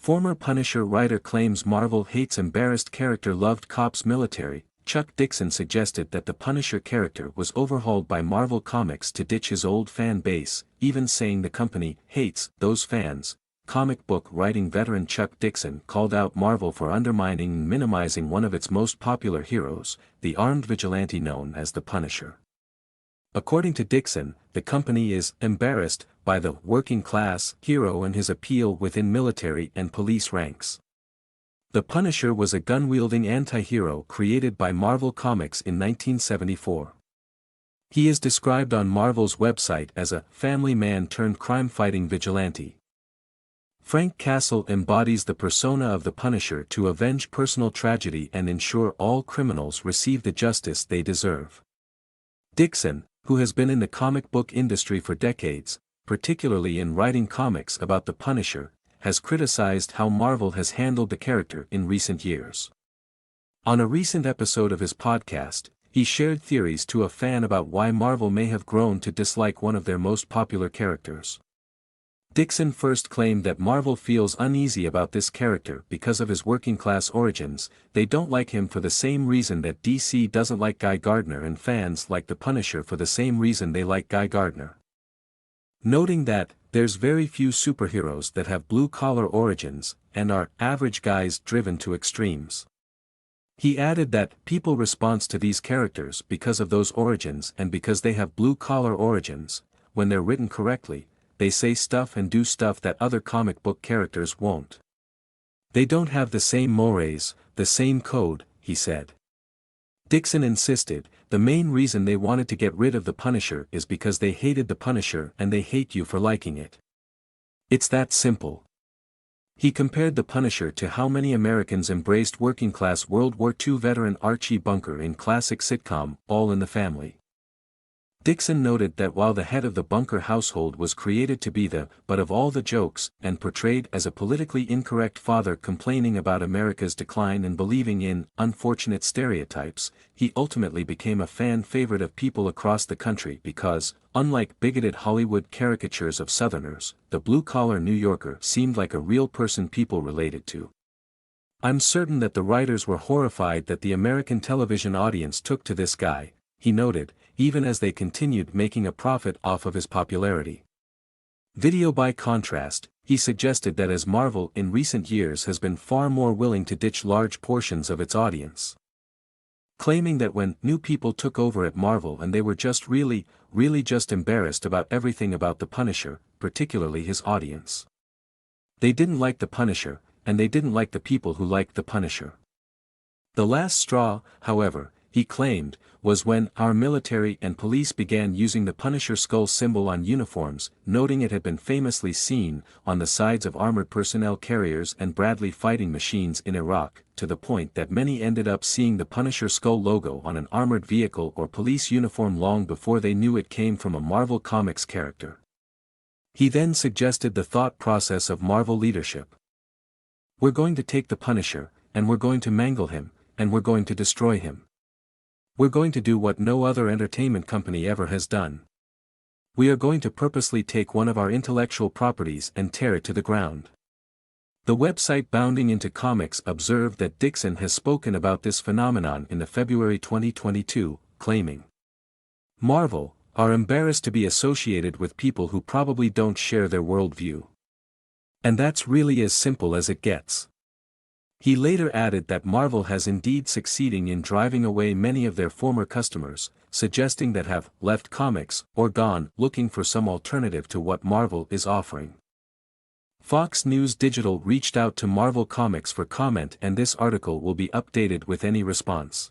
Former Punisher writer claims Marvel hates embarrassed character loved cops military. Chuck Dixon suggested that the Punisher character was overhauled by Marvel Comics to ditch his old fan base, even saying the company hates those fans. Comic book writing veteran Chuck Dixon called out Marvel for undermining and minimizing one of its most popular heroes, the armed vigilante known as the Punisher. According to Dixon, the company is embarrassed by the working-class hero and his appeal within military and police ranks. The Punisher was a gun-wielding anti-hero created by Marvel Comics in 1974. He is described on Marvel's website as a family man turned crime-fighting vigilante. Frank Castle embodies the persona of the Punisher to avenge personal tragedy and ensure all criminals receive the justice they deserve. Dixon, who has been in the comic book industry for decades, particularly in writing comics about the Punisher, has criticized how Marvel has handled the character in recent years. On a recent episode of his podcast, he shared theories to a fan about why Marvel may have grown to dislike one of their most popular characters. Dixon first claimed that Marvel feels uneasy about this character because of his working-class origins. They don't like him for the same reason that DC doesn't like Guy Gardner, and fans like the Punisher for the same reason they like Guy Gardner. Noting that, there's very few superheroes that have blue-collar origins, and are average guys driven to extremes. He added that people respond to these characters because of those origins and because they have blue-collar origins. When they're written correctly, they say stuff and do stuff that other comic book characters won't. They don't have the same mores, the same code, he said. Dixon insisted, the main reason they wanted to get rid of the Punisher is because they hated the Punisher and they hate you for liking it. It's that simple. He compared the Punisher to how many Americans embraced working-class World War II veteran Archie Bunker in classic sitcom, All in the Family. Dixon noted that while the head of the Bunker household was created to be the butt of all the jokes and portrayed as a politically incorrect father complaining about America's decline and believing in unfortunate stereotypes, he ultimately became a fan favorite of people across the country because, unlike bigoted Hollywood caricatures of Southerners, the blue-collar New Yorker seemed like a real person people related to. I'm certain that the writers were horrified that the American television audience took to this guy, he noted, even as they continued making a profit off of his popularity. By contrast, he suggested that as Marvel in recent years has been far more willing to ditch large portions of its audience. Claiming that when new people took over at Marvel and they were just really just embarrassed about everything about the Punisher, particularly his audience. They didn't like the Punisher, and they didn't like the people who liked the Punisher. The last straw, however, he claimed, was when our military and police began using the Punisher skull symbol on uniforms, noting it had been famously seen on the sides of armored personnel carriers and Bradley fighting machines in Iraq, to the point that many ended up seeing the Punisher skull logo on an armored vehicle or police uniform long before they knew it came from a Marvel Comics character. He then suggested the thought process of Marvel leadership. We're going to take the Punisher, and we're going to mangle him, and we're going to destroy him. We're going to do what no other entertainment company ever has done. We are going to purposely take one of our intellectual properties and tear it to the ground. The website Bounding Into Comics observed that Dixon has spoken about this phenomenon in the February 2022, claiming, Marvel are embarrassed to be associated with people who probably don't share their worldview. And that's really as simple as it gets. He later added that Marvel has indeed succeeding in driving away many of their former customers, suggesting that have left comics or gone looking for some alternative to what Marvel is offering. Fox News Digital reached out to Marvel Comics for comment, and this article will be updated with any response.